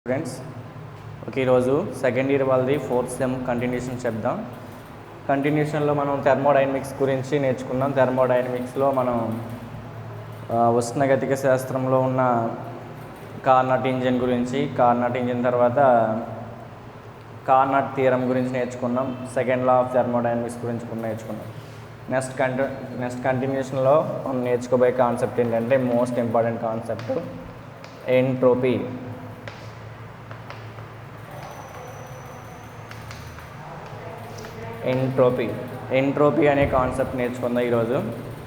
Students okay, ఈరోజు second year వాళ్ళది fourth sem continuation చెప్దాం. కంటిన్యూషన్లో మనం థర్మోడైనమిక్స్ గురించి నేర్చుకున్నాం. థర్మోడైనమిక్స్లో మనం ఉష్ణగతిక శాస్త్రంలో ఉన్న కార్నాట్ ఇంజిన్ గురించి, కార్నాట్ ఇంజిన్ తర్వాత కార్నాట్ థియరం గురించి నేర్చుకున్నాం. సెకండ్ లా ఆఫ్ థర్మోడైనమిక్స్ గురించి కూడా నేర్చుకున్నాం. నెక్స్ట్ కంటిన్యూషన్లో మనం నేర్చుకోబోయే కాన్సెప్ట్ ఏంటంటే most important concept entropy. Entropy అనే కాన్సెప్ట్ నేర్చుకుందాం ఈరోజు.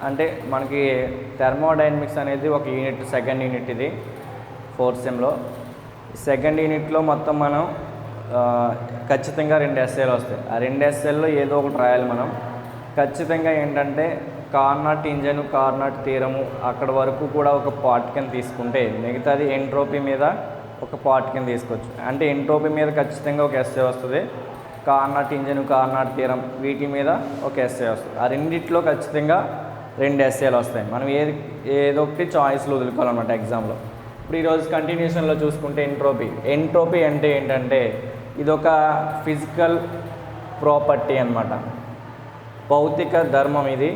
అంటే మనకి థర్మోడైనమిక్స్ అనేది ఒక యూనిట్, సెకండ్ యూనిట్. ఇది ఫోర్త్ సెమ్లో సెకండ్ యూనిట్లో మొత్తం మనం ఖచ్చితంగా 2 ఎస్ఏలు వస్తాయి. ఆ 2 ఎస్ఏల్లో ఏదో ఒకటి రాయాలి మనం. ఖచ్చితంగా ఏంటంటే కార్నాట్ ఇంజన్, కార్నాట్ థియరము అక్కడ వరకు కూడా ఒక పార్ట్ కింద తీసుకుంటే మిగతాది ఎంట్రోపీ మీద ఒక పార్ట్ కింద తీసుకోవచ్చు. అంటే ఎంట్రోపీ మీద ఖచ్చితంగా ఒక ఎస్ఏ వస్తుంది, కార్నాట్ ఇంజన్, కార్నాట్ థియరం వీటి మీద ఒక ఎస్ఏ వస్తుంది. ఆ రెండిట్లో ఖచ్చితంగా 2 ఎస్ఏలు వస్తాయి. మనం ఏదో ఒకటి చాయిస్లో వదులుకోవాలన్నమాట ఎగ్జామ్లో. ఇప్పుడు ఈరోజు కంటిన్యూషన్లో చూసుకుంటే ఎంట్రోపీ అంటే ఏంటంటే ఇదొక ఫిజికల్ ప్రాపర్టీ అన్నమాట, భౌతిక ధర్మం ఇది.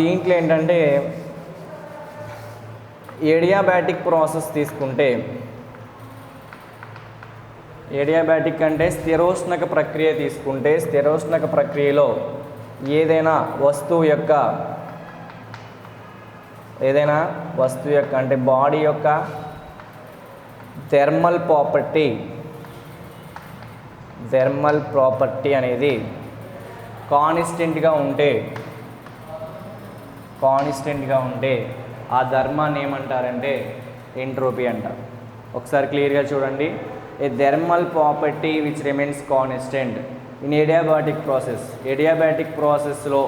దీంట్లో ఏంటంటే ఏడియాబాటిక్ ప్రాసెస్ తీసుకుంటే, ఏడియాబాటిక్ అంటే స్థిరోష్ణక ప్రక్రియ తీసుకుంటే, స్థిరోష్ణక ప్రక్రియలో ఏదైనా వస్తువు యొక్క అంటే బాడీ యొక్క థెర్మల్ ప్రాపర్టీ అనేది కాన్స్టెంట్గా ఉంటే ఆ ధర్మాన్ని ఏమంటారంటే ఎంట్రోపీ అంటారు. ఒకసారి క్లియర్గా చూడండి. A thermal property which remains constant in adiabatic ప్రాసెస్లో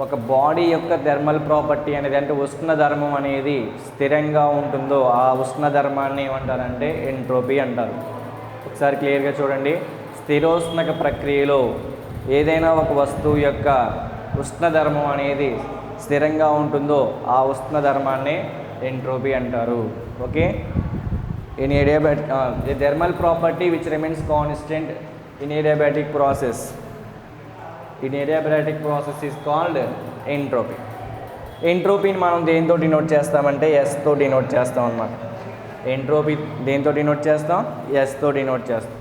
ఒక బాడీ యొక్క థెర్మల్ ప్రాపర్టీ అనేది, అంటే ఉష్ణ ధర్మం అనేది స్థిరంగా ఉంటుందో ఆ ఉష్ణ ధర్మాన్ని ఏమంటారంటే ఎంట్రోపీ అంటారు. ఒకసారి క్లియర్గా చూడండి. స్థిరోష్ణక ప్రక్రియలో ఏదైనా ఒక వస్తువు యొక్క ఉష్ణ ధర్మం అనేది స్థిరంగా ఉంటుందో ఆ ఉష్ణ ధర్మాన్ని ఎంట్రోపీ అంటారు. Okay, in adiabatic the thermal property which remains constant in adiabatic process is called entropy. ఎంట్రోపీని మనం దేంతో డినోట్ చేస్తామంటే ఎస్తో డినోట్ చేస్తాం అన్నమాట. ఎంట్రోపీ దేంతో డినోట్ చేస్తాం? ఎస్తో డినోట్ చేస్తాం.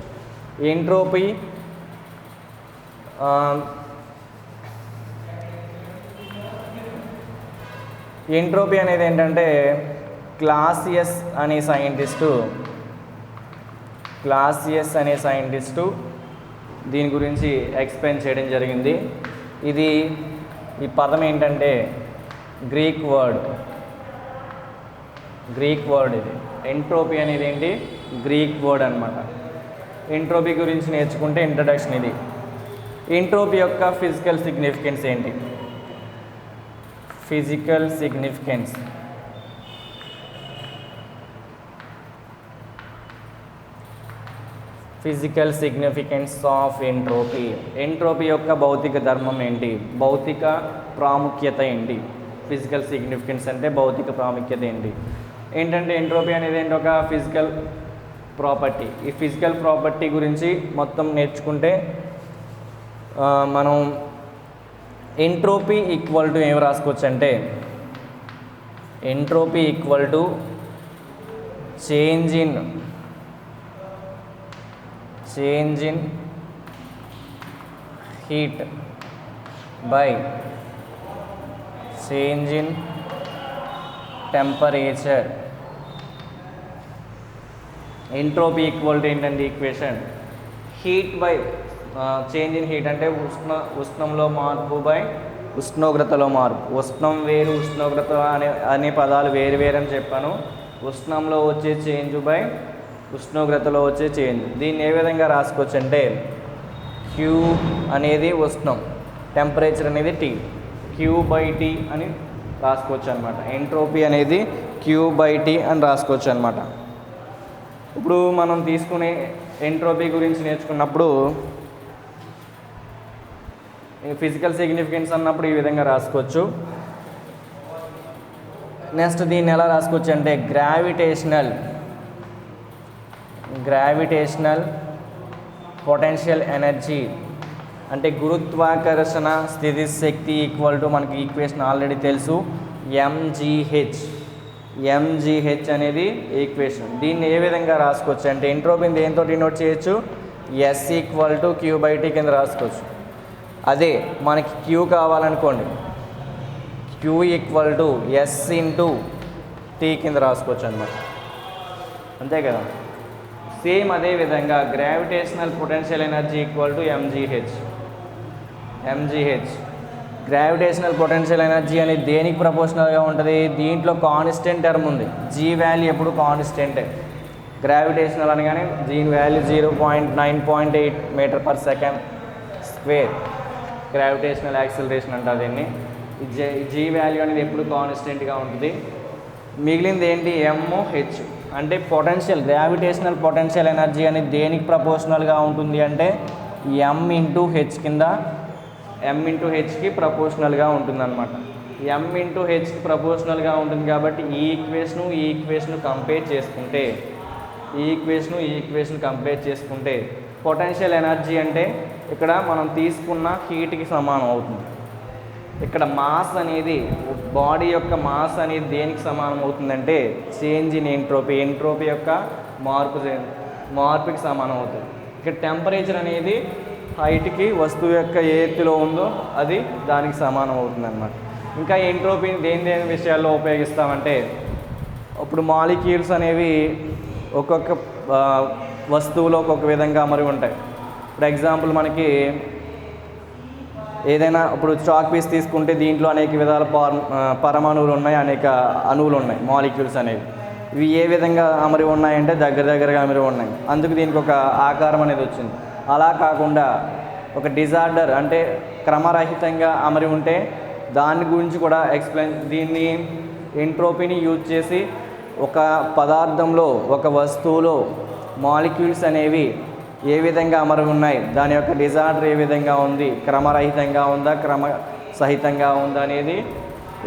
ఎంట్రోపీ అనేది ఏంటంటే క్లాసియస్ అనే సైంటిస్టు దీని గురించి ఎక్స్ప్లెయిన్ చేయడం జరిగింది. ఈ పదం ఏంటంటే గ్రీక్ వర్డ్ ఇది. ఎంట్రోపీ అనేది ఏంటి? గ్రీక్ వర్డ్ అనమాట. ఎంట్రోపీ గురించి నేర్చుకుంటే ఇంట్రడక్షన్ ఇది. ఎంట్రోపీ యొక్క ఫిజికల్ సిగ్నిఫికెన్స్ ఏంటి? ఫిజికల్ సిగ్నిఫికెన్స్ ఆఫ్ ఎంట్రోపీ యొక్క భౌతిక ధర్మం ఏంటి? భౌతిక ప్రాముఖ్యత ఏంటి? ఫిజికల్ సిగ్నిఫికెన్స్ అంటే భౌతిక ప్రాముఖ్యత ఏంటంటే ఎంట్రోపీ అనేది ఏంటి? ఒక ఫిజికల్ ప్రాపర్టీ. ఈ ఫిజికల్ ప్రాపర్టీ గురించి మొత్తం నేర్చుకుంటే మనం ఎంట్రోపీ ఈక్వల్ టు ఏం రాసుకోవచ్చు అంటే entropy equal to change in heat by change in temperature. Entropy equal to ఏంటంటే equation heat by change in heat అంటే ఉష్ణంలో మార్పు బై ఉష్ణోగ్రతలో మార్పు. ఉష్ణం వేరు, ఉష్ణోగ్రత అనే పదాలు వేరు అని చెప్పాను. ఉష్ణంలో వచ్చే చేంజ్ బై ఉష్ణోగ్రతలో వచ్చే చేంజ్. దీన్ని ఏ విధంగా రాసుకోవచ్చు అంటే క్యూ అనేది ఉష్ణం, టెంపరేచర్ అనేది టీ, క్యూ బై టీ అని రాసుకోవచ్చు అనమాట. ఎంట్రోపీ అనేది క్యూ బై టీ అని రాసుకోవచ్చు అనమాట. ఇప్పుడు మనం తీసుకునే ఎంట్రోపీ గురించి నేర్చుకున్నప్పుడు ఫిజికల్ సిగ్నిఫికెన్స్ అన్నప్పుడు ఈ విధంగా రాసుకోవచ్చు. నెక్స్ట్ దీన్ని ఎలా రాసుకోవచ్చు అంటే గ్రావిటేషనల్ గ్రావిటేషనల్ పొటెన్షియల్ ఎనర్జీ అంటే గురుత్వాకర్షణ స్థితి శక్తి ఈక్వల్ టు మనకి ఈక్వేషన్ ఆల్రెడీ తెలుసు ఎంజీహెచ్ అనేది ఈక్వేషన్. దీన్ని ఏ విధంగా రాసుకోవచ్చు అంటే ఎంట్రోపీని దేంతో డినోట్ చేయొచ్చు, S equal to Q by T కింద రాసుకోవచ్చు. అదే మనకి క్యూ కావాలనుకోండి, Q equal to S into T కింద రాసుకోవచ్చు అనమాట. అంతే కదా. సేమ్ అదే విధంగా gravitational potential energy equal to MGH. Gravitational potential energy అనేది దేనికి ప్రపోర్షనల్గా ఉంటుంది, దీంట్లో కాన్స్టెంట్ టర్మ్ ఉంది, జీ వాల్యూ ఎప్పుడు కాన్స్టెంటే. గ్రావిటేషనల్ అనగానే దీని వాల్యూ 0.9.8 మీటర్/సెకండ్ స్క్వేర్ గ్రావిటేషనల్ యాక్సిలరేషన్ అంటారు దీన్ని. జీ వాల్యూ అనేది ఎప్పుడు కాన్స్టెంట్గా ఉంటుంది. మిగిలింది ఏంటి, ఎంహెచ్ అంటే పొటెన్షియల్, గ్రావిటేషనల్ పొటెన్షియల్ ఎనర్జీ అనేది దేనికి ప్రపోర్షనల్గా ఉంటుంది అంటే ఎం ఇంటూ హెచ్కి ప్రపోర్షనల్గా ఉంటుందన్నమాట. ఎం ఇంటూ హెచ్కి ప్రపోర్షనల్గా ఉంటుంది కాబట్టి ఈ ఈక్వేషను కంపేర్ చేసుకుంటే పొటెన్షియల్ ఎనర్జీ అంటే ఇక్కడ మనం తీసుకున్న హీట్కి సమానం అవుతుంది. ఇక్కడ మాస్ అనేది, బాడీ యొక్క మాస్ అనేది దేనికి సమానం అవుతుందంటే చేంజ్ ఇన్ ఎంట్రోపీ యొక్క మార్పుకి సమానం అవుతుంది. ఇక్కడ టెంపరేచర్ అనేది హైట్కి వస్తువు యొక్క ఏ ఎత్తులో ఉందో అది దానికి సమానం అవుతుంది అన్నమాట. ఇంకా ఎంట్రోపీని దేని విషయాల్లో ఉపయోగిస్తామంటే ఇప్పుడు మాలిక్యూల్స్ అనేవి ఒక్కొక్క వస్తువులో ఒక్కొక్క విధంగా అమరి ఉంటాయి. ఫర్ ఎగ్జాంపుల్ మనకి ఏదైనా ఇప్పుడు చాక్ పీస్ తీసుకుంటే దీంట్లో అనేక విధాల పరమాణువులు ఉన్నాయి, అనేక అణువులు ఉన్నాయి, మాలిక్యూల్స్ అనేవి. ఇవి ఏ విధంగా అమరి ఉన్నాయంటే దగ్గరగా అమరి ఉన్నాయి, అందుకు దీనికి ఒక ఆకారం అనేది వచ్చింది. అలా కాకుండా ఒక డిజార్డర్ అంటే క్రమరహితంగా అమరి ఉంటే దాని గురించి కూడా దీన్ని ఎంట్రోపీని యూజ్ చేసి ఒక పదార్థంలో, ఒక వస్తువులో మాలిక్యూల్స్ అనేవి ఏ విధంగా అమరి ఉన్నాయి, దాని యొక్క డిజార్డర్ ఏ విధంగా ఉంది, క్రమరహితంగా ఉందా, క్రమసహితంగా ఉందా అనేది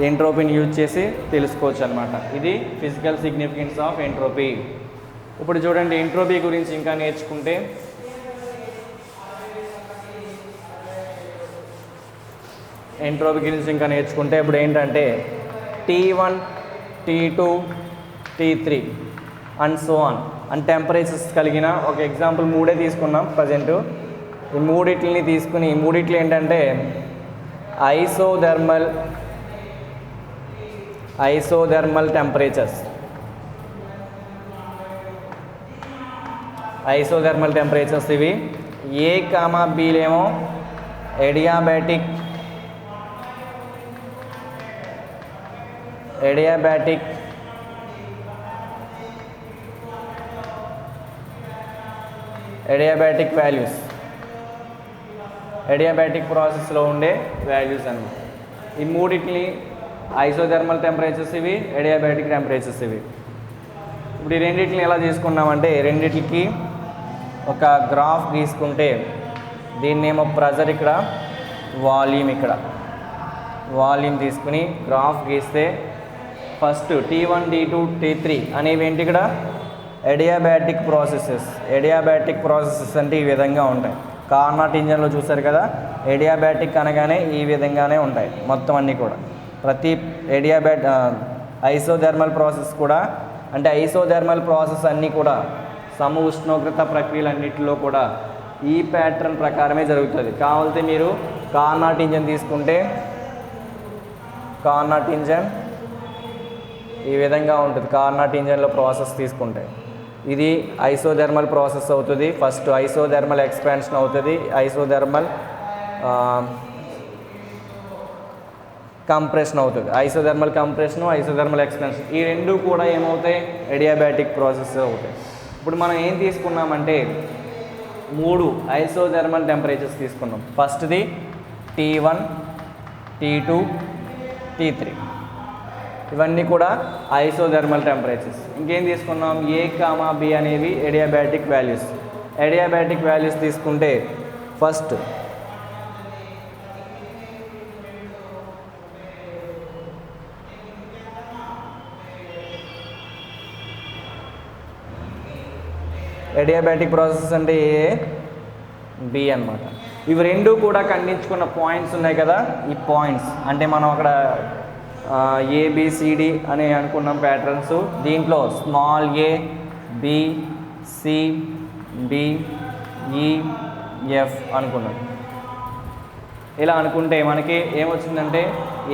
ఎంట్రోపీని యూజ్ చేసి తెలుసుకోవచ్చు అనమాట. ఇది ఫిజికల్ సిగ్నిఫికెన్స్ ఆఫ్ ఎంట్రోపీ. ఇప్పుడు చూడండి, ఎంట్రోపీ గురించి ఇంకా నేర్చుకుంటే ఇప్పుడు ఏంటంటే T1, T2, T3 and so on and temperatures కలిగిన ఒక ఎగ్జాంపుల్ 3 తీసుకున్నాం ప్రజెంట్. ఈ మూడిట్లని తీసుకుని, ఈ మూడిట్లు ఏంటంటే ఐసోథర్మల్ టెంపరేచర్స్ ఇవి. A, Bలేమో ఎడియాబాటిక్ వాల్యూస్, ఎడియాబాటిక్ ప్రాసెస్లో ఉండే వాల్యూస్ అన్నమాట. ఈ మూడింటిని ఐసోథర్మల్ టెంపరేచర్స్ ఇవి, ఎడియాబాటిక్ టెంపరేచర్స్ ఇవి. ఇప్పుడు ఈ రెండింటిని ఎలా తీసుకున్నామంటే రెండింటికి ఒక గ్రాఫ్ గీసుకుంటే దీన్నేమో ప్రెజర్, ఇక్కడ వాల్యూమ్ తీసుకుని గ్రాఫ్ గీస్తే ఫస్ట్ T1, T2, T3 అనేవి ఏంటి, ఇక్కడ ఎడియాబాటిక్ ప్రాసెసెస్ అంటే ఈ విధంగా ఉంటాయి. కార్నాట్ ఇంజన్లో చూసారు కదా, ఎడియాబాటిక్ అనగానే ఈ విధంగానే ఉంటాయి మొత్తం అన్నీ కూడా. ప్రతి ఐసోథర్మల్ ప్రాసెస్ కూడా, అంటే ఐసోథర్మల్ ప్రాసెస్ అన్నీ కూడా సమ ఉష్ణోగ్రత ప్రక్రియలన్నింటిలో కూడా ఈ ప్యాటర్న్ ప్రకారమే జరుగుతుంది. కావాలంటే మీరు కార్నాట్ ఇంజన్ తీసుకుంటే కార్నాట్ ఇంజన్ ఈ విధంగా ఉంటుంది. కార్నాట్ ఇంజన్లో ప్రాసెస్ తీసుకుంటే ఇది ఐసోథర్మల్ ప్రాసెస్ అవుతుంది. ఫస్ట్ ఐసోథర్మల్ ఎక్స్పాన్షన్ అవుతుంది, ఐసోథర్మల్ కంప్రెషన్ అవుతుంది. ఐసోథర్మల్ ఎక్స్పాన్షన్ ఈ రెండు కూడా ఏమవుతాయి, ఎడియాబాటిక్ ప్రాసెస్ అవుతాయి. ఇప్పుడు మనం ఏం తీసుకున్నామంటే 3 ఐసోథర్మల్ టెంపరేచర్స్ తీసుకున్నాం. ఫస్ట్ది T1, T2, T3 ఇవన్నీ కూడా ఐసోథర్మల్ టెంపరేచర్స్. ఇంకేం తీసుకున్నాం, A, B అనేవి ఎడియాబాటిక్ వాల్యూస్ తీసుకుంటే ఫస్ట్ ఎడియాబాటిక్ ప్రాసెస్ అంటే ఏ, బి అనమాట. ఇవి రెండు కూడా ఖండించుకున్న పాయింట్స్ ఉన్నాయి కదా, ఈ పాయింట్స్ అంటే మనం అక్కడ ఏబిసిడి అని అనుకున్నాం ప్యాటర్న్స్. దీంట్లో స్మాల్ ఏ, బి, సి, డి, ఈ, ఎఫ్ అనుకున్నాం. ఇలా అనుకుంటే మనకి ఏమొచ్చిందంటే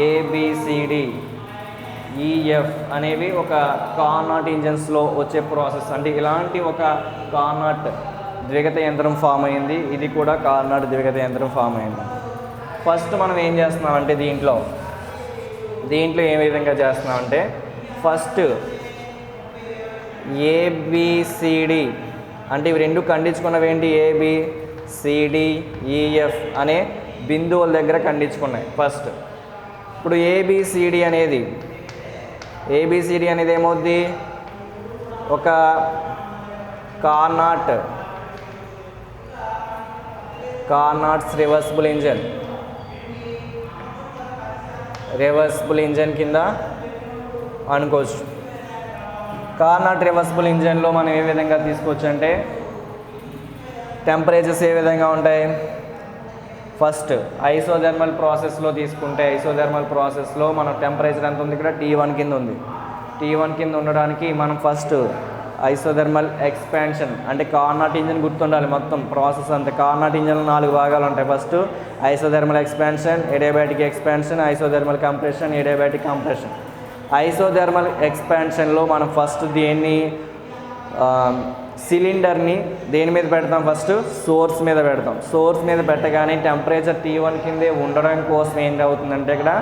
ఏబిసిడి, ఈఎఫ్ అనేవి ఒక కార్నాట్ ఇంజన్స్లో వచ్చే ప్రాసెస్. అంటే ఇలాంటి ఒక కార్నాట్ ద్విగత యంత్రం ఫామ్ అయింది. ఇది కూడా కార్నాట్ ద్విగత యంత్రం ఫామ్ అయింది. ఫస్ట్ మనం ఏం చేస్తున్నామంటే దీంట్లో ఏ విధంగా చేస్తున్నామంటే ఫస్ట్ ఏబిసిడి అంటే ఇవి రెండు ఖండించుకున్నవి ఏంటి, ఏబిసిడి, ఈఎఫ్ అనే బిందువుల దగ్గర ఖండించుకున్నాయి ఫస్ట్. ఇప్పుడు ఏబిసిడి అనేది ఏమవుద్ది, ఒక కార్నాట్స్ రివర్సిబుల్ ఇంజన్ కింద అనుకోవచ్చు. కార్నాట్ రివర్సిబుల్ ఇంజన్లో మనం ఏ విధంగా తీసుకోవచ్చు అంటే టెంపరేచర్స్ ఏ విధంగా ఉంటాయి. ఫస్ట్ ఐసోథర్మల్ ప్రాసెస్లో తీసుకుంటే ఐసోథర్మల్ ప్రాసెస్లో మనం టెంపరేచర్ ఎంత ఉంది, ఇక్కడ T1 కింద ఉంది. T1 కింద ఉండడానికి మనం ఫస్ట్ ఐసోథర్మల్ ఎక్స్పాన్షన్ అంటే కార్నాట్ ఇంజన్ గుర్తుండాలి. మొత్తం ప్రాసెస్ అంతా కార్నాట్ ఇంజన్లో 4 భాగాలు ఉంటాయి. First isothermal expansion, adiabatic expansion, isothermal compression, adiabatic compression. Isothermal ఎక్స్పాన్షన్లో మనం ఫస్ట్ సిలిండర్ని దేని మీద పెడతాం, ఫస్ట్ సోర్స్ మీద పెడతాం. సోర్స్ మీద పెట్టగానే టెంపరేచర్ T1 కిందే ఉండడం కోసం ఏం అవుతుందంటే ఇక్కడ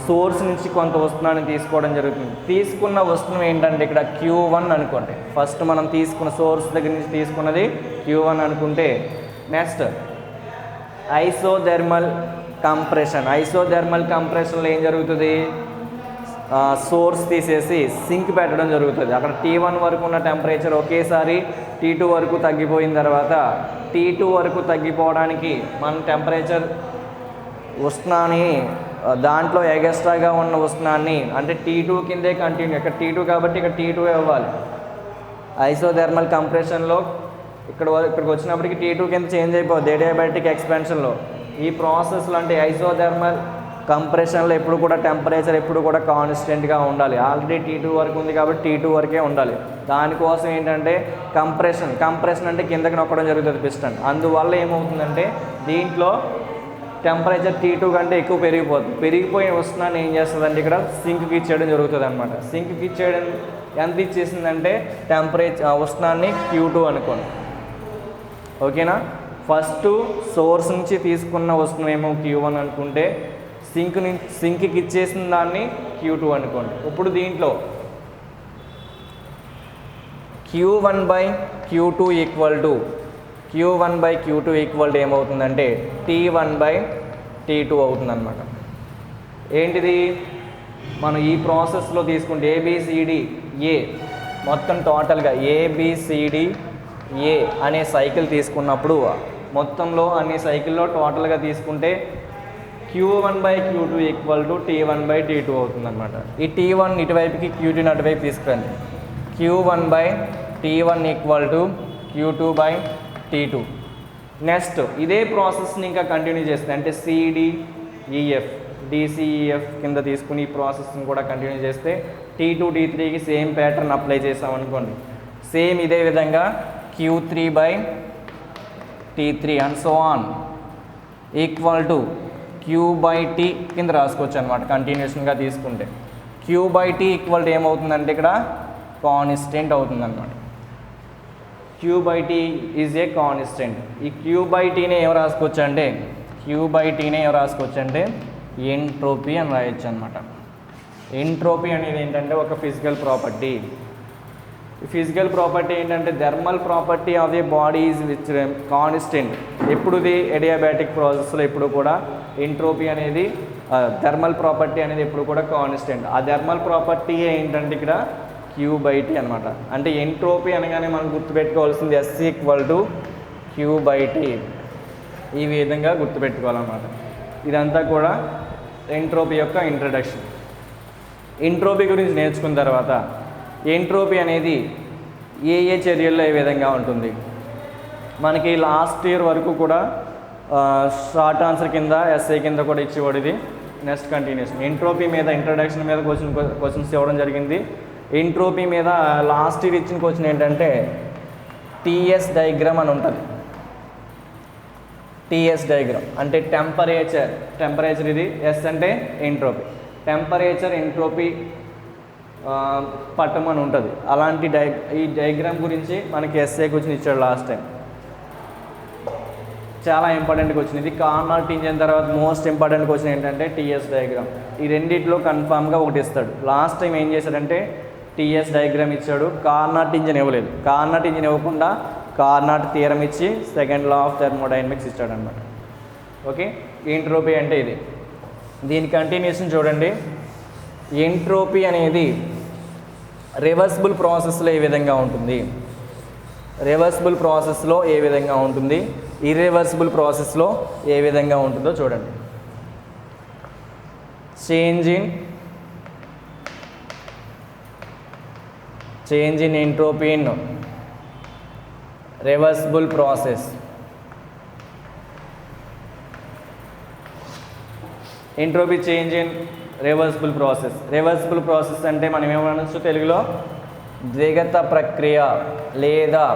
సోర్స్ నుంచి కొంత వస్తువుని తీసుకోవడం జరుగుతుంది. తీసుకున్న వస్తువు ఏంటంటే ఇక్కడ Q1 అనుకోండి. ఫస్ట్ మనం తీసుకున్న సోర్స్ దగ్గర నుంచి తీసుకున్నది Q1 అనుకుంటే నెక్స్ట్ ఐసోథర్మల్ కంప్రెషన్లో ఏం జరుగుతుంది, సోర్స్ తీసేసి సింక్ పెట్టడం జరుగుతుంది. అక్కడ T1 వరకు ఉన్న టెంపరేచర్ ఒకేసారి T2 వరకు తగ్గిపోయిన తర్వాత T2 వరకు తగ్గిపోవడానికి మన టెంపరేచర్ ఉష్ణాన్ని దాంట్లో ఎగస్ట్రాగా ఉన్న ఉష్ణాన్ని అంటే T2 కిందే కంటిన్యూ, ఇక్కడ T2 కాబట్టి ఇక్కడ T2 ఇవ్వాలి. ఐసోథర్మల్ కంప్రెషన్లో ఇక్కడికి వచ్చినప్పటికి T2 కింద చేంజ్ అయిపోద్ది ఎడియాబాటిక్ ఎక్స్పాన్షన్లో. ఈ ప్రాసెస్లో అంటే ఐసోథర్మల్ కంప్రెషన్లో ఎప్పుడు కూడా టెంపరేచర్ ఎప్పుడు కూడా కాన్స్టెంట్గా ఉండాలి. ఆల్రెడీ T2 వరకు ఉంది కాబట్టి T2 వరకే ఉండాలి. దానికోసం ఏంటంటే కంప్రెషన్ అంటే కిందకి నొక్కడం జరుగుతుంది పిస్టన్. అందువల్ల ఏమవుతుందంటే దీంట్లో టెంపరేచర్ T2 కంటే ఎక్కువ పెరిగిపోయిన ఉష్ణాన్ని ఏం చేస్తుందంటే ఇక్కడ సింక్కి ఇచ్చేయడం జరుగుతుంది అనమాట. సింక్కి ఇచ్చేయడం ఎంత ఇచ్చేసిందంటే ఉష్ణాన్ని Q2 అనుకోండి. ఓకేనా. ఫస్ట్ సోర్స్ నుంచి తీసుకున్న ఉష్ణం ఏమో Q1 అనుకుంటే సింక్కి ఇచ్చేసిన దాన్ని Q2 అనుకోండి. ఇప్పుడు దీంట్లో Q1/Q2 ఈక్వల్ టు ఏమవుతుందంటే T1/T2 అవుతుందన్నమాట. ఏంటిది మనం ఈ ప్రాసెస్లో తీసుకుంటే ABCDA మొత్తం టోటల్గా ABCDA అనే సైకిల్ తీసుకున్నప్పుడు మొత్తంలో అన్ని సైకిల్లో టోటల్గా తీసుకుంటే Q1/Q2 ఈక్వల్ టు T1/T2 అవుతుందన్నమాట. ఈ T1 ఇటువైపుకి Q2 అటువైపు తీసుకురండి. Q1/T1 equal to Q2/T2. Next ఇదే ప్రాసెస్ని ఇంకా కంటిన్యూ చేస్తే అంటే DCEF కింద తీసుకుని ఈ ప్రాసెస్ని కూడా కంటిన్యూ చేస్తే T2 T3కి సేమ్ ప్యాటర్న్ అప్లై చేసామనుకోండి. సేమ్ ఇదే విధంగా Q3/T3 and so on equal to Q/T కింద రాసుకోవచ్చు అనమాట. కంటిన్యూషన్గా తీసుకుంటే Q/T ఈక్వల్ టు ఏమవుతుందంటే ఇక్కడ కాన్స్టెంట్ అవుతుందన్నమాట. Q/T is a constant. ఈ Q/Tనే ఏం రాసుకోవచ్చు అంటే ఎంట్రోపీ అని రాయొచ్చు అనమాట. ఎంట్రోపీ అనేది ఏంటంటే ఒక ఫిజికల్ ప్రాపర్టీ. ఫిజికల్ ప్రాపర్టీ ఏంటంటే thermal property of a body is which constant. ఎప్పుడుది ఎడియాబాటిక్ ప్రాసెస్లో ఎప్పుడు కూడా ఎంట్రోపీ అనేది థర్మల్ ప్రాపర్టీ అనేది ఎప్పుడు కూడా కాన్స్టెంట్. ఆ థర్మల్ ప్రాపర్టీ ఏంటంటే ఇక్కడ Q/T అనమాట. అంటే ఎంట్రోపీ అనగానే మనం గుర్తుపెట్టుకోవాల్సింది S = Q/T. ఈ విధంగా గుర్తుపెట్టుకోవాలన్నమాట. ఇదంతా కూడా ఎంట్రోపీ యొక్క ఇంట్రడక్షన్. ఎంట్రోపీ గురించి నేర్చుకున్న తర్వాత ఎంట్రోపీ అనేది ఏ చర్యల్లో ఏ విధంగా ఉంటుంది. మనకి లాస్ట్ ఇయర్ వరకు కూడా షార్ట్ ఆన్సర్ కింద ఎస్ఐ కింద కూడా ఇచ్చేవాడు ఇది. నెక్స్ట్ కంటిన్యూషన్ ఎంట్రోపీ మీద ఇంట్రడక్షన్ మీద క్వశ్చన్స్ ఇవ్వడం జరిగింది. ఎంట్రోపీ మీద లాస్ట్ ఇయర్ ఇచ్చిన క్వశ్చన్ ఏంటంటే టీఎస్ డయాగ్రామ్ అని ఉంటుంది. టీఎస్ డయాగ్రామ్ అంటే టెంపరేచర్ ఇది, ఎస్ అంటే ఎంట్రోపీ, టెంపరేచర్ ఎంట్రోపీ పట్టం అని ఉంటుంది. అలాంటి ఈ డయాగ్రామ్ గురించి మనకి ఎస్ఏ క్వశ్చన్ ఇచ్చాడు లాస్ట్ టైం. చాలా ఇంపార్టెంట్ క్వశ్చన్ ఇది. కార్నాట్ ఇంజన్ తర్వాత మోస్ట్ ఇంపార్టెంట్ క్వశ్చన్ ఏంటంటే టీఎస్ డయాగ్రామ్. ఈ రెండిట్లో కన్ఫామ్గా ఒకటి ఇస్తాడు. లాస్ట్ టైం ఏం చేశాడంటే టీఎస్ డయాగ్రామ్ ఇచ్చాడు, కార్నాట్ ఇంజన్ ఇవ్వలేదు. కార్నాట్ ఇంజన్ ఇవ్వకుండా కార్నాట్ థియరం ఇచ్చి సెకండ్ లా ఆఫ్ థర్మోడైనమిక్స్ ఇచ్చాడనమాట. ఓకే, ఎంట్రోపీ అంటే ఇది. దీని కంటిన్యూషన్ చూడండి. ఎంట్రోపీ అనేది రివర్సిబుల్ ప్రాసెస్లో ఏ విధంగా ఉంటుంది, రివర్సిబుల్ ప్రాసెస్లో ఏ విధంగా ఉంటుంది, ఇర్రివర్సిబుల్ ప్రాసెస్లో ఏ విధంగా ఉంటుందో చూడండి. Change in entropy in reversible process. Entropy change in reversible process. Reversible process అంటే మనం ఏమనొచ్చు తెలుగులో ద్విగత ప్రక్రియ లేదా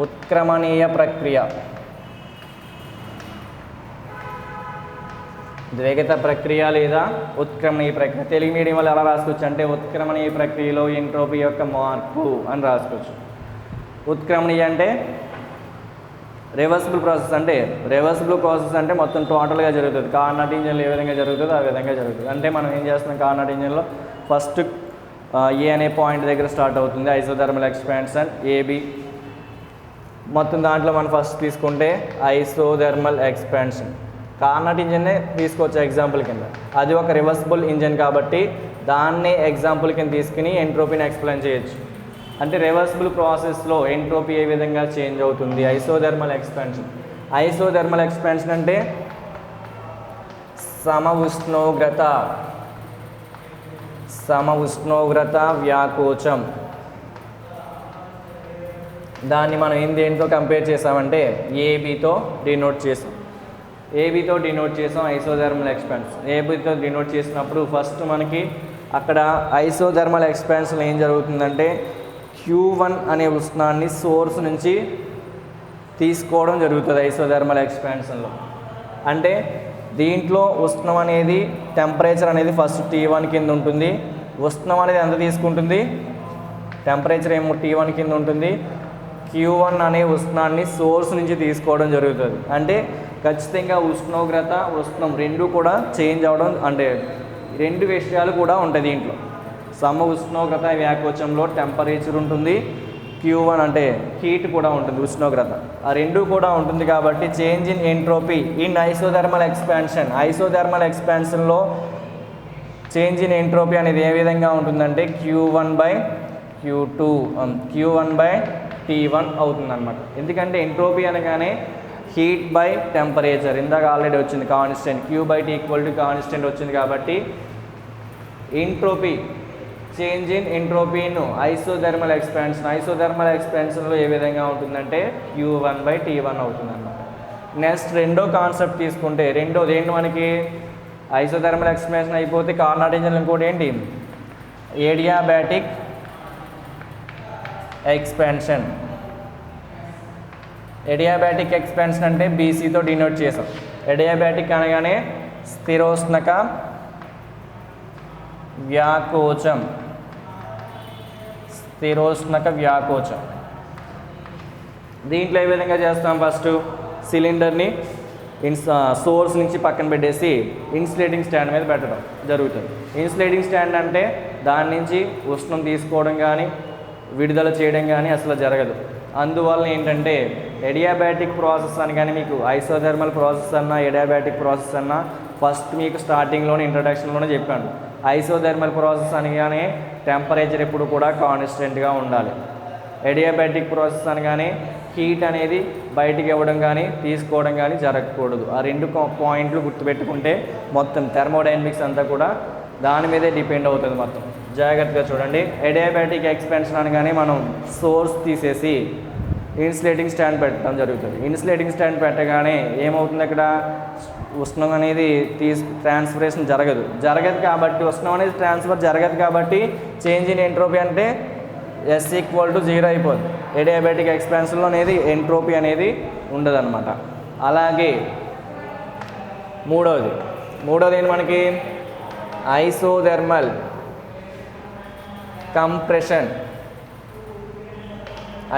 ఉత్క్రమణీయ ప్రక్రియ. ద్విగత ప్రక్రియ లేదా ఉత్క్రమణీయ ప్రక్రియ. తెలుగు మీడియం వల్ల ఎలా రాసుకోవచ్చు అంటే ఉత్క్రమణీయ ప్రక్రియలో ఎంట్రోపీ యొక్క మార్పు అని రాసుకోవచ్చు. ఉత్క్రమణీయ అంటే రివర్సిబుల్ ప్రాసెస్. రివర్సిబుల్ ప్రాసెస్ అంటే మొత్తం టోటల్గా జరుగుతుంది. కార్నాట్ ఇంజన్లో ఏ విధంగా జరుగుతుందో ఆ విధంగా జరుగుతుంది. అంటే మనం ఏం చేస్తున్నాం, కార్నాట్ ఇంజన్లో ఫస్ట్ ఏ అనే పాయింట్ దగ్గర స్టార్ట్ అవుతుంది ఐసోథర్మల్ ఎక్స్పాన్షన్ ఏబి. మొత్తం దాంట్లో మనం ఫస్ట్ తీసుకుంటే ఐసోథర్మల్ ఎక్స్పాన్షన్. కార్నాట్ ఇంజన్నే తీసుకోవచ్చు ఎగ్జాంపుల్ కింద. అది ఒక రివర్సిబుల్ ఇంజన్ కాబట్టి దాన్నే ఎగ్జాంపుల్ కింద తీసుకుని ఎంట్రోపీని ఎక్స్ప్లెయిన్ చేయొచ్చు. అంటే రివర్సిబుల్ ప్రాసెస్లో ఎంట్రోపీ ఏ విధంగా చేంజ్ అవుతుంది. Isothermal expansion. ఐసోథర్మల్ ఎక్స్పాన్షన్ అంటే సమ ఉష్ణోగ్రత వ్యాకోచం. దాన్ని మనం దేంతో కంపేర్ చేసామంటే ఏబీతో డినోట్ చేసాం. ఐసోథర్మల్ ఎక్స్పాన్షన్ ఏబీతో డినోట్ చేసినప్పుడు ఫస్ట్ మనకి అక్కడ ఐసోథర్మల్ ఎక్స్పాన్షన్ ఏం జరుగుతుందంటే Q1 అనే ఉష్ణాన్ని సోర్స్ నుంచి తీసుకోవడం జరుగుతుంది ఐసోథర్మల్ ఎక్స్పాన్షన్లో. అంటే దీంట్లో ఉష్ణం అనేది టెంపరేచర్ అనేది ఫస్ట్ T1 కింద ఉంటుంది. ఉష్ణం అనేది ఎంత తీసుకుంటుంది, టెంపరేచర్ ఏమో T1 కింద ఉంటుంది. Q1 అనే ఉష్ణాన్ని సోర్స్ నుంచి తీసుకోవడం జరుగుతుంది. అంటే ఖచ్చితంగా ఉష్ణం రెండు కూడా చేంజ్ అవ్వడం, అంటే రెండు విషయాలు కూడా ఉంటాయి దీంట్లో. సమ ఉష్ణోగ్రత వ్యాకోచంలో టెంపరేచర్ ఉంటుంది, Q1 అంటే హీట్ కూడా ఉంటుంది, ఉష్ణోగ్రత. ఆ రెండు కూడా ఉంటుంది కాబట్టి change in entropy in isothermal ఎక్స్పాన్షన్లో చేంజ్ ఇన్ ఎంట్రోపీ అనేది ఏ విధంగా ఉంటుందంటే Q1/T1 అవుతుందన్నమాట. ఎందుకంటే ఎంట్రోపీ అనగానే హీట్ బై టెంపరేచర్, ఇందాక ఆల్రెడీ వచ్చింది కాన్స్టెంట్, Q/T = కాన్స్టెంట్ వచ్చింది కాబట్టి entropy change in entropy in isothermal ఎక్స్పాన్షన్లో ఏ విధంగా ఉంటుందంటే Q1/T1 అవుతుందన్నమాట. నెక్స్ట్ రెండో కాన్సెప్ట్ తీసుకుంటే రెండోది మనకి ఐసోథర్మల్ ఎక్స్పాన్షన్ అయిపోతే కార్నాట్ ఇంజన్ ఇంకోటి ఏంటి, ఏడియాబాటిక్ ఎక్స్పాన్షన్. ఎడియాబాటిక్ ఎక్స్పాన్షన్ అంటే బీసీతో డినోట్ చేసాం. ఎడియాబాటిక్ అనగానే స్థిరోష్ణక వ్యాకోచం. దీంట్లో ఏ విధంగా చేస్తాం, ఫస్ట్ సిలిండర్ని సోర్స్ నుంచి పక్కన పెట్టేసి ఇన్సులేటింగ్ స్టాండ్ మీద పెట్టడం జరుగుతుంది. ఇన్సులేటింగ్ స్టాండ్ అంటే దాని నుంచి ఉష్ణం తీసుకోవడం కానీ విడుదల చేయడం కానీ అసలు జరగదు. అందువల్ల ఏంటంటే ఎడియాబాటిక్ ప్రాసెస్ అని కానీ మీకు ఐసోథర్మల్ ప్రాసెస్ అన్నా ఎడియాబాటిక్ ప్రాసెస్ అన్నా ఫస్ట్ మీకు స్టార్టింగ్లోనే ఇంట్రడక్షన్లోనే చెప్పాను. ఐసోథర్మల్ ప్రాసెస్ అనగానే టెంపరేచర్ ఎప్పుడు కూడా కాన్స్టెంట్గా ఉండాలి. ఎడియాబాటిక్ ప్రాసెస్ అనగానే హీట్ అనేది బయటికి ఇవ్వడం కానీ తీసుకోవడం కానీ జరగకూడదు. ఆ రెండు పాయింట్లు గుర్తుపెట్టుకుంటే మొత్తం థర్మోడైనమిక్స్ అంతా కూడా దాని మీదే డిపెండ్ అవుతుంది మొత్తం. జాగ్రత్తగా చూడండి. అడియాబాటిక్ ఎక్స్పాన్షన్ అనగానే మనం సోర్స్ తీసేసి ఇన్సులేటింగ్ స్టాండ్ పెట్టడం జరుగుతుంది. ఇన్సులేటింగ్ స్టాండ్ పెట్టగానే ఏమవుతుంది, అక్కడ ఉష్ణం అనేది ట్రాన్స్ఫరేషన్ జరగదు కాబట్టి ఉష్ణం అనేది ట్రాన్స్ఫర్ జరగదు కాబట్టి చేంజ్ ఇన్ ఎంట్రోపీ అంటే S = 0 అయిపోతుంది. అడియాబాటిక్ ఎక్స్పాన్షన్లో అనేది ఎంట్రోపీ అనేది ఉండదన్నమాట. అలాగే మూడోది ఏంటి మనకి, ఐసోథెర్మల్ కంప్రెషన్.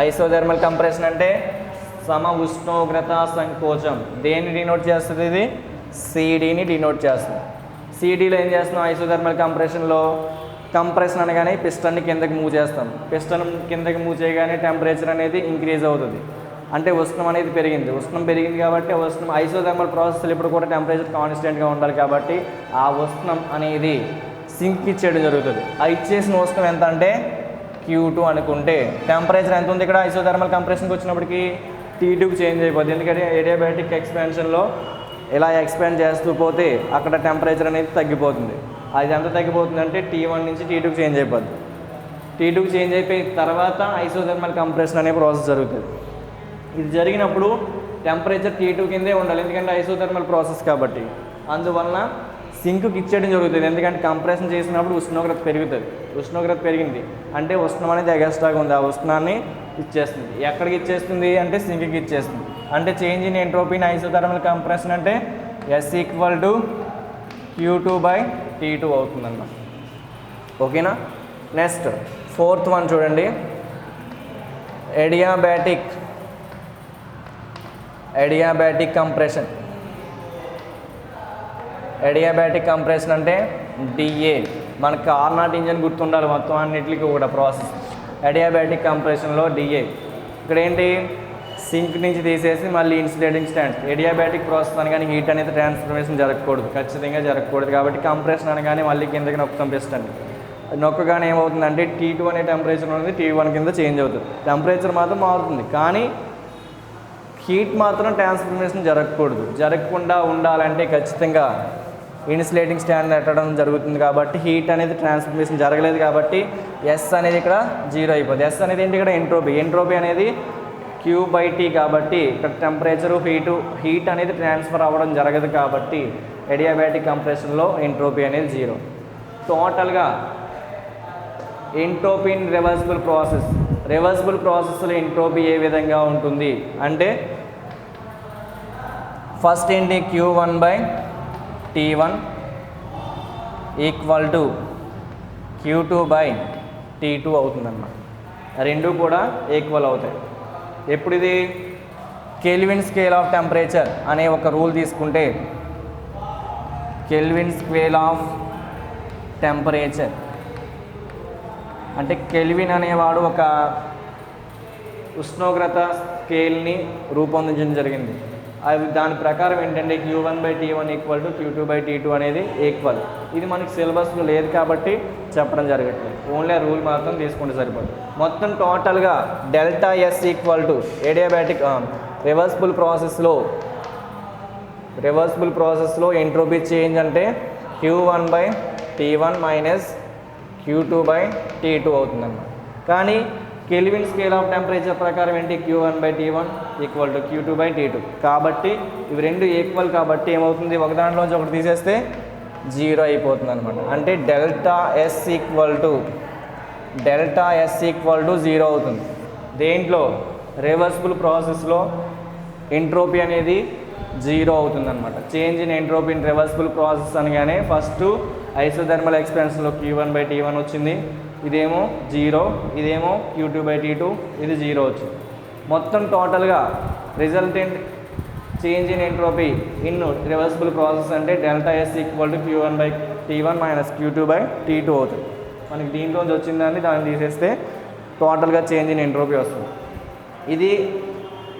ఐసోథెర్మల్ కంప్రెషన్ అంటే సమ ఉష్ణోగ్రత సంకోచం. దేన్ని డినోట్ చేస్తుంది, ఇది సిడిని డినోట్ చేస్తుంది. సిడిలో ఏం చేస్తున్నాం, ఐసోథెర్మల్ కంప్రెషన్లో కంప్రెషన్ అనగానే పిస్టన్ని కిందకి మూవ్ చేస్తాం. పిస్టన్ కిందకి మూవ్ చేయగానే టెంపరేచర్ అనేది ఇంక్రీజ్ అవుతుంది, అంటే ఉష్ణం అనేది పెరిగింది. ఉష్ణం పెరిగింది కాబట్టి ఉష్ణం ఐసోథెర్మల్ ప్రాసెస్లో ఇప్పుడు కూడా టెంపరేచర్ కాన్స్టెంట్గా ఉండాలి కాబట్టి ఆ ఉష్ణం అనేది సింక్ ఇచ్చేయడం జరుగుతుంది. ఆ ఇచ్చేసిన ఉష్ణం ఎంత అంటే Q2 అనుకుంటే టెంపరేచర్ ఎంత ఉంది ఇక్కడ ఐసోథెర్మల్ కంప్రెషన్కి వచ్చినప్పటికీ T2కి చేంజ్ అయిపోతుంది. ఎందుకంటే అడియాబాటిక్ ఎక్స్పాన్షన్లో ఇలా ఎక్స్పాండ్ చేస్తూ పోతే అక్కడ టెంపరేచర్ అనేది తగ్గిపోతుంది. అది ఎంత తగ్గిపోతుంది అంటే T1 నుంచి T2కి చేంజ్ అయిపోతుంది. T2కి చేంజ్ అయిపోయిన తర్వాత ఐసోథెర్మల్ కంప్రెషన్ అనే ప్రాసెస్ జరుగుతుంది. ఇది జరిగినప్పుడు టెంపరేచర్ T2 కిందే ఉండాలి, ఎందుకంటే ఐసోథెర్మల్ ప్రాసెస్ కాబట్టి. అందువలన సింక్కి ఇచ్చేయడం జరుగుతుంది, ఎందుకంటే కంప్రెషన్ చేసినప్పుడు ఉష్ణోగ్రత పెరుగుతుంది. ఉష్ణోగ్రత పెరిగింది అంటే ఉష్ణం అనేది ఎగస్ట్రాగా ఉంది, ఆ ఉష్ణాన్ని ఇచ్చేస్తుంది. ఎక్కడికి ఇచ్చేస్తుంది అంటే సింక్కి ఇచ్చేస్తుంది. అంటే change in entropy in isothermal compression అంటే S = Q2/T2 అవుతుందన్నమాట. ఓకేనా. నెక్స్ట్ 4th వన్ చూడండి, అడియాబాటిక్ కంప్రెషన్. అడియాబాటిక్ కంప్రెషన్ అంటే DA. మనకు R0 ఇంజన్ గుర్తుండాలి మొత్తం అన్నిటికీ కూడా ప్రాసెస్. అడియాబాటిక్ కంప్రెషన్లో DA ఇక్కడ ఏంటి, సింక్ నుంచి తీసేసి మళ్ళీ ఇన్సులేటింగ్ స్టాండ్. అడియాబాటిక్ ప్రాసెస్ అనగానే హీట్ అనేది ట్రాన్స్ఫర్మేషన్ జరగకూడదు, ఖచ్చితంగా జరగకూడదు కాబట్టి కంప్రెషన్ అనగానే మళ్ళీ కిందకి నొక్కుతాం పిస్టన్. నొక్కగానే ఏమవుతుందంటే T2 అనే టెంపరేచర్ అనేది T1 కింద చేంజ్ అవుతుంది. టెంపరేచర్ మాత్రం మారుతుంది కానీ హీట్ మాత్రం ట్రాన్స్ఫర్మేషన్ జరగకూడదు. జరగకుండా ఉండాలంటే ఖచ్చితంగా ఇన్సులేటింగ్ స్టాండ్ పెట్టడం జరుగుతుంది కాబట్టి హీట్ అనేది ట్రాన్స్ఫర్మేషన్ జరగలేదు కాబట్టి S అనేది ఇక్కడ 0 అయిపోతుంది. S అనేది ఏంటి ఇక్కడ ఎంట్రోపీ అనేది Q/T కాబట్టి ఇక్కడ టెంపరేచరు హీట్ అనేది ట్రాన్స్ఫర్ అవ్వడం జరగదు కాబట్టి అడియాబాటిక్ కంప్రెషన్లో ఎంట్రోపీ అనేది 0. టోటల్గా ఎంట్రోపీ ఇన్ రివర్సిబుల్ ప్రాసెస్లో ఎంట్రోపీ ఏ విధంగా ఉంటుంది అంటే ఫస్ట్ ఏంటి, Q1/T1 = Q2/T2 అవుతుందన్నమాట. రెండు కూడా ఈక్వల్ అవుతాయి. ఎప్పుడు ఇది కెల్విన్ స్కేల్ ఆఫ్ టెంపరేచర్ అనే ఒక రూల్ తీసుకుంటే కెల్విన్ స్కేల్ ఆఫ్ టెంపరేచర్ అంటే కెల్విన్ అనేవాడు ఒక ఉష్ణోగ్రత స్కేల్ని రూపొందించడం జరిగింది. అవి దాని ప్రకారం ఏంటంటే Q1/T1 = Q2/T2 అనేది ఈక్వల్. ఇది మనకి సిలబస్లో లేదు కాబట్టి చెప్పడం జరగట్లేదు, ఓన్లీ ఆ రూల్ మాత్రం తీసుకుంటే సరిపోతుంది. మొత్తం టోటల్గా ΔS = అడియాబాటిక్ రివర్సిబుల్ ప్రాసెస్లో ఎంట్రోపీ చేంజ్ అంటే Q1/T1 - Q2/T2 అవుతుందన్నమాట. కానీ కెల్విన్ స్కేల్ ఆఫ్ టెంపరేచర్ ప్రకారం ఏంటి, Q1/T1 = Q2/T2 కాబట్టి ఇవి రెండు ఈక్వల్ కాబట్టి ఏమవుతుంది, ఒక దాంట్లోంచి ఒకటి తీసేస్తే 0 అయిపోతుంది అనమాట. అంటే ΔS = 0 అవుతుంది. దేంట్లో, రివర్సిబుల్ ప్రాసెస్లో ఎంట్రోపీ అనేది 0 అవుతుంది అనమాట. Change in entropy in reversible process అనగానే ఫస్ట్ ఐసోథెర్మల్ ఎక్స్పాన్షన్లో Q1/T1 వచ్చింది, ఇదేమో 0, ఇదేమో Q2/T2, ఇది 0 వచ్చింది. మొత్తం టోటల్గా resultant change in entropy in reversible process అంటే ΔS = Q1/T1 - Q2/T2 అవుతుంది. మనకి దీంట్లోంచి వచ్చిందాన్ని దాన్ని తీసేస్తే టోటల్గా చేంజ్ ఇన్ ఎంట్రోపీ వస్తుంది.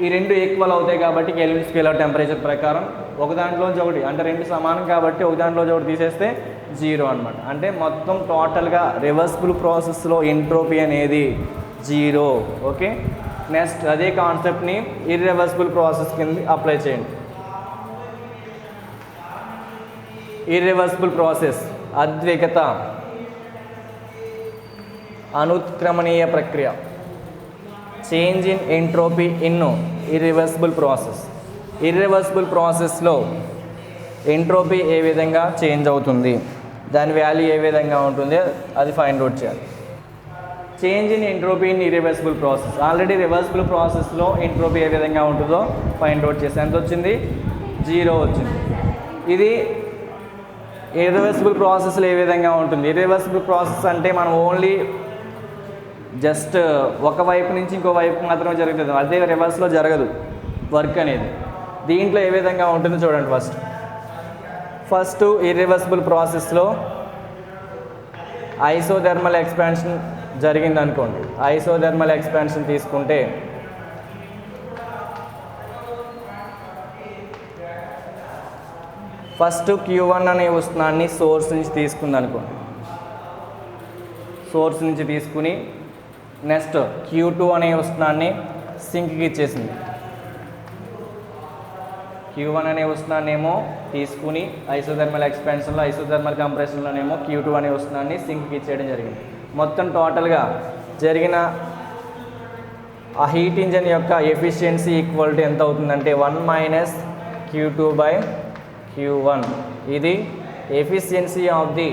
ఈ రెండు ఈక్వల్ అవుతాయి కాబట్టి కెల్విన్ స్కేల్ ఆఫ్ టెంపరేచర్ ప్రకారం ఒక దాంట్లోంచి ఒకటి అంటే రెండు సమానం కాబట్టి ఒక దాంట్లోంచి ఒకటి తీసేస్తే 0 అనమాట. అంటే మొత్తం టోటల్గా రివర్సిబుల్ ప్రాసెస్లో ఎంట్రోపీ అనేది 0. ఓకే. నెక్స్ట్ అదే కాన్సెప్ట్ని ఇర్రివర్సిబుల్ ప్రాసెస్ కింద అప్లై చేయండి. ఇర్రివర్సిబుల్ ప్రాసెస్ అద్వికత అనుత్క్రమణీయ ప్రక్రియ. Change in entropy in irreversible process. Irreversible ప్రాసెస్లో ఎంట్రోపీ ఏ విధంగా చేంజ్ అవుతుంది, దాని వాల్యూ ఏ విధంగా ఉంటుంది అది ఫైండ్ అవుట్ చేయాలి. Change in entropy in irreversible process. Already reversible ప్రాసెస్లో ఎంట్రోపీ ఏ విధంగా ఉంటుందో ఫైండ్ అవుట్ చేసి ఎంత వచ్చింది, 0 వచ్చింది. ఇది ఇర్రివర్సిబుల్ ప్రాసెస్లో ఏ విధంగా ఉంటుంది. ఇర్రివర్సిబుల్ ప్రాసెస్ అంటే మనం ఓన్లీ జస్ట్ ఒక వైపు నుంచి ఇంకో వైపు మాత్రమే జరుగుతుంది, అదే రివర్స్లో జరగదు వర్క్ అనేది. దీంట్లో ఏ విధంగా ఉంటుందో చూడండి. ఫస్ట్ ఇర్రివర్సిబుల్ ప్రాసెస్లో ఐసోథర్మల్ ఎక్స్పాన్షన్ జరిగింది అనుకోండి. ఐసోథర్మల్ ఎక్స్పాన్షన్ తీసుకుంటే ఫస్ట్ Q1 అనే ఉష్ణాన్ని సోర్స్ నుంచి తీసుకుంది అనుకోండి. సోర్స్ నుంచి తీసుకుని నెక్స్ట్ Q2 అనే ఉష్ణాన్ని సింక్కి ఇచ్చేసింది. Q1 అనే ఉష్ణాన్ని ఏమో తీసుకుని ఐసోథర్మల్ ఎక్స్పాన్షన్లో ఐసోథర్మల్ కంప్రెషన్లోనేమో Q2 అనే ఉష్ణాన్ని సింక్కి ఇచ్చేయడం జరిగింది. మొత్తం టోటల్గా జరిగిన ఆ హీట్ ఇంజన్ యొక్క ఎఫిషియన్సీ ఈక్వాలిటీ ఎంత అవుతుందంటే 1 - Q2/Q1. ఇది efficiency of the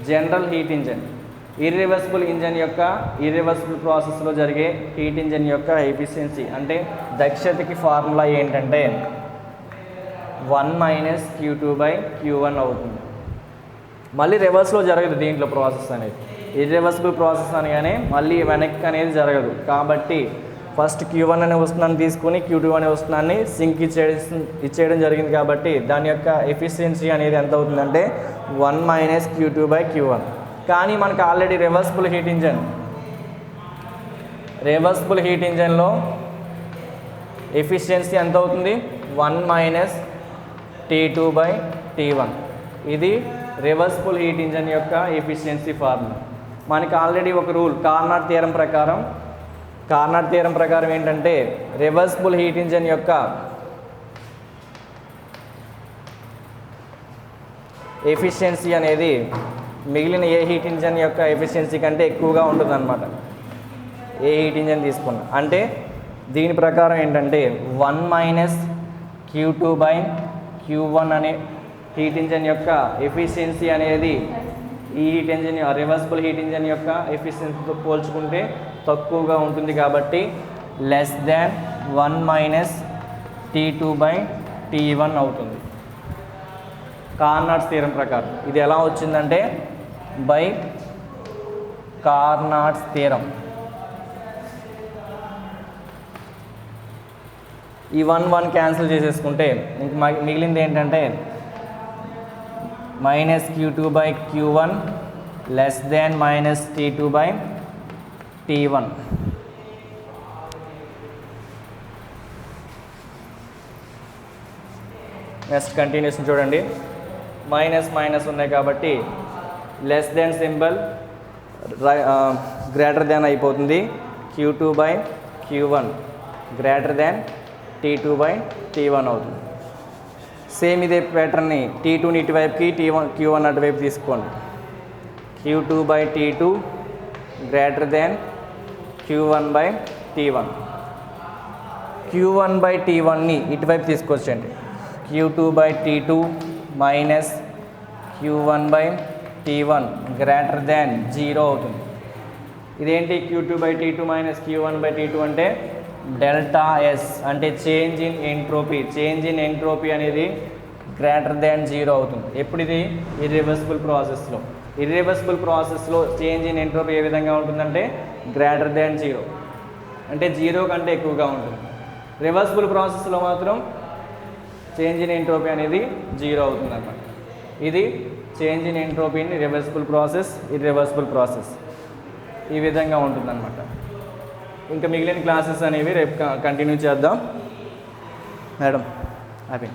general heat engine. Irreversible engine యొక్క ఇర్రివర్సిబుల్ ప్రాసెస్లో జరిగే హీట్ ఇంజన్ యొక్క ఎఫిషియన్సీ అంటే దక్షతకి ఫార్ములా ఏంటంటే 1 - Q2/Q1 అవుతుంది. మళ్ళీ రివర్స్లో జరగదు దీంట్లో ప్రాసెస్ అనేది. ఇర్రివర్సిబుల్ ప్రాసెస్ అనగానే మళ్ళీ వెనక్కి అనేది జరగదు. కాబట్టి ఫస్ట్ Q1 అనే ఉష్ణాన్ని తీసుకుని Q2 అనే ఉష్ణాన్ని సింక్ ఇచ్చేయడం జరిగింది. కాబట్టి దాని యొక్క ఎఫిషియన్సీ అనేది ఎంత అవుతుందంటే 1 - Q2/Q1. కానీ మనకు ఆల్రెడీ రివర్సిబుల్ హీట్ ఇంజన్లో ఎఫిషియన్సీ ఎంత అవుతుంది 1 - T2/T1. ఇది రివర్సిబుల్ హీట్ ఇంజన్ యొక్క ఎఫిషియన్సీ ఫార్ములా. మనకి ఆల్రెడీ ఒక రూల్ కార్నాట్ థియరం ప్రకారం ఏంటంటే రివర్సిబుల్ హీట్ ఇంజన్ యొక్క ఎఫిషియన్సీ అనేది మిగిలిన ఏ హీట్ ఇంజన్ యొక్క ఎఫిషియన్సీ కంటే ఎక్కువగా ఉంటుందన్నమాట. ఏ హీట్ ఇంజన్ తీసుకున్నా అంటే దీని ప్రకారం ఏంటంటే 1 - Q2/Q1 అనే హీట్ ఇంజన్ యొక్క ఎఫిషియన్సీ అనేది ఈ heat engine reversible heat engine యొక్క ఎఫిషియన్సీతో పోల్చుకుంటే తక్కువగా ఉంటుంది. కాబట్టి <1 - T2/T1 అవుతుంది కార్నాట్స్ థియరం ప్రకారం. ఇది ఎలా వచ్చిందంటే బై కార్నాట్స్ థియరం. ఈ 1 క్యాన్సిల్ చేసేసుకుంటే ఇంక మిగిలింది ఏంటంటే -Q2/Q1 < T2/T1. నెక్స్ట్ కంటిన్యూషన్ చూడండి. మైనస్ ఉన్నాయి కాబట్టి less than symbol greater than అయిపోతుంది. Q2/Q1 గ్రేటర్ దెన్ T2/T1 అవుతుంది. సేమ్ ఇదే ప్యాటర్న్ని T2ని ఇటువైపుకి Q1 అటువైపు తీసుకోండి. Q2/T2 greater than Q1/T1. Q1/T1ని ఇటువైపు తీసుకొచ్చండి. Q2/T2 minus Q1/T1 greater than 0 అవుతుంది. ఇదేంటి Q2/T2 మైనస్ Q1/T2 అంటే డెల్టా ఎస్ అంటే చేంజ్ ఇన్ ఎంట్రోపీ అనేది గ్రేటర్ దాన్ 0 అవుతుంది. ఎప్పుడు ఇది ఇర్రివర్సిబుల్ ప్రాసెస్లో చేంజ్ ఇన్ ఎంట్రోపీ ఏ విధంగా ఉంటుందంటే గ్రేటర్ దాన్ 0 అంటే 0 కంటే ఎక్కువగా ఉంటుంది. రివర్సిబుల్ ప్రాసెస్లో మాత్రం చేంజ్ ఇన్ ఎంట్రోపీ అనేది 0 అవుతుంది అన్నమాట. ఇది change in entropy in irreversible process ఈ విధంగా ఉంటుందన్నమాట. ఇంకా మిగిలిన క్లాసెస్ అనేవి రేపు కంటిన్యూ చేద్దాం మేడం. హ్యాపీ